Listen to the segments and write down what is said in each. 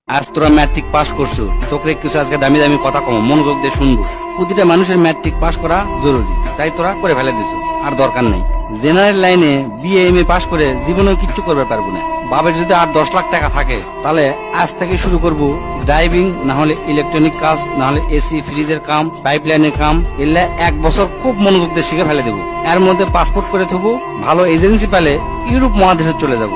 আজ তোরা matric pass করছো, তোকে কিছু আজকে দামি দামি কথা কম মনোযোগ দিয়ে শুনবো। প্রতিটা মানুষের ম্যাট্রিক পাস করা জরুরি, তাই তোরা করে ফেলে দিছো, আর দরকার নেই। জেনারেল লাইনে বিএ এম এ পাস করে জীবনেও কিচ্ছু করবে পারবো না। বাবার যদি 8-10 লাখ টাকা থাকে, তাহলে আজ থেকে শুরু করবো ড্রাইভিং, না হলে ইলেকট্রনিক কাজ, না হলে এসি ফ্রিজের কাম, পাইপলাইনের কাম। এলে 1 বছর খুব মনোযোগ দিয়ে শিখে ফেলে দেবো। এর মধ্যে পাসপোর্ট করে থবো, ভালো এজেন্সি পেলে ইউরোপ মহাদেশে চলে যাব।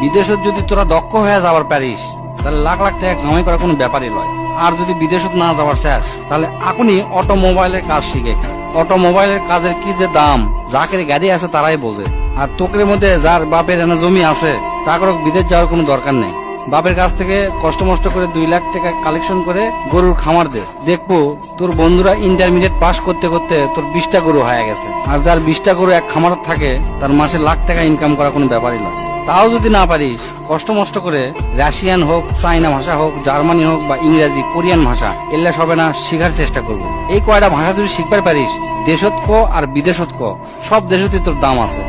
বিদেশে যদি তোরা দক্ষ হয়ে যাবার পারিস, তাহলে লাখ লাখ টাকা কামাই করা কোনো ব্যাপারই নয়। আর যদি বিদেশত না যাওয়ার শেষ, তাহলে এখনই অটোমোবাইলের কাজ শিখে। অটোমোবাইলের কাজের কি যে দাম, যাকের গাড়ি আছে তারাই বোঝে। আর তোকের মধ্যে যার বাপের এনে জমি আছে, তাকে বিদেশ যাওয়ার কোনো দরকার নেই। বাপের কাছ থেকে কষ্ট মষ্ট করে 2 লাখ টাকা কালেকশন করে গরুর খামার দে, দেখবো তোর বন্ধুরা ইন্টারমিডিয়েট পাস করতে করতে তোর 20টা গরু হয়ে গেছে। আর যার 20টা গরু এক খামার থাকে, তার মাসে লাখ টাকা ইনকাম করা কোনো ব্যাপারই নয়। তাও যদি না পারিস, কষ্ট মষ্ট করে রাশিয়ান হোক, চাইনা ভাষা হোক, জার্মানি হোক বা ইংরেজি, কোরিয়ান ভাষা, এগুলা সবে না শিখার চেষ্টা করবো। এই কয়টা ভাষা যদি শিখতে পারিস, দেশত ক আর বিদেশত ক, সব দেশতে তোর দাম আছে।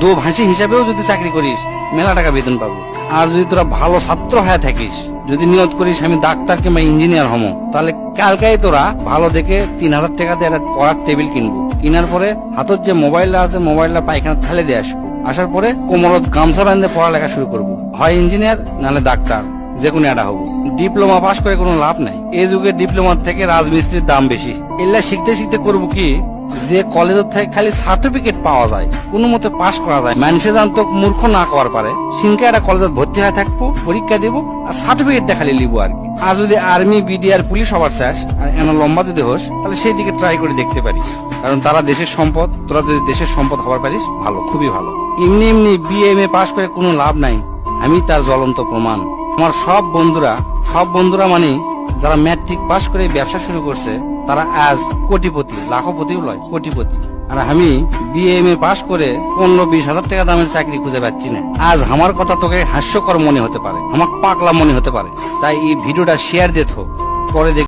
দো ভাষী হিসাবেও যদি চাকরি করিস, মেলা টাকা বেতন পাবো। আর যদি তোরা ভালো ছাত্র হয়ে থাকিস, যদি নিয়ত করিস আমি ডাক্তার কিংবা ইঞ্জিনিয়ার হমো, তাহলে কালকাই তোরা ভালো দেখে 3000 টাকা দিয়ে একটা পড়ার টেবিল কিনবো। কেনার পরে হাতত যে মোবাইলটা আছে, মোবাইলটা পায়খানা ফেলে দিয়ে আসবো। আসার পরে কোমরত গামছা বাঁধে পড়ালেখা শুরু করবো। হয় ইঞ্জিনিয়ার, নাহলে ডাক্তার, যে কোনো একটা হবো। ডিপ্লোমা পাস করে কোনো লাভ নাই। এই যুগে ডিপ্লোমার থেকে রাজমিস্ত্রির দাম বেশি। এগুলা শিখতে শিখতে করবো কি, যে কলেজ থেকে খালি সার্টিফিকেট পাওয়া যায়, কোনো মতে পাস করা যায়, মানুষে জানতো মূর্খ না করার পারে, সিনকে একটা কলেজে ভর্তি হয়ে থাকবো, পরীক্ষা দিব, আর সার্টিফিকেটটা খালি লিবো আর কি। আর যদি আর্মি, বিডিআর, পুলিশ সবার শেষ, আর এনা লম্বা যদি হোস, তাহলে সেই দিকে ট্রাই করে দেখতে পারিস। কারণ তারা দেশের সম্পদ, তোরা যদি দেশের সম্পদ হবার পারিস, ভালো, খুবই ভালো। এমনি এমনি বিএ এম এ পাস করে কোনো লাভ নাই, আমি তার জ্বলন্ত প্রমাণ। আমার সব বন্ধুরা মানে যারা ম্যাট্রিক পাস করে ব্যবসা শুরু করছে, তারা আজ কোটিপতি, লাখপতিও লয়, কোটিপতি। আর আমি বিএ এম এ পাস করে 15-20 হাজার টাকা দামের চাকরি খুঁজে পাচ্ছি না। আজ আমার কথা তোকে হাস্যকর মনে হতে পারে, আমার পাগলা মনে হতে পারে, তাই এই ভিডিওটা শেয়ার দিত, পরে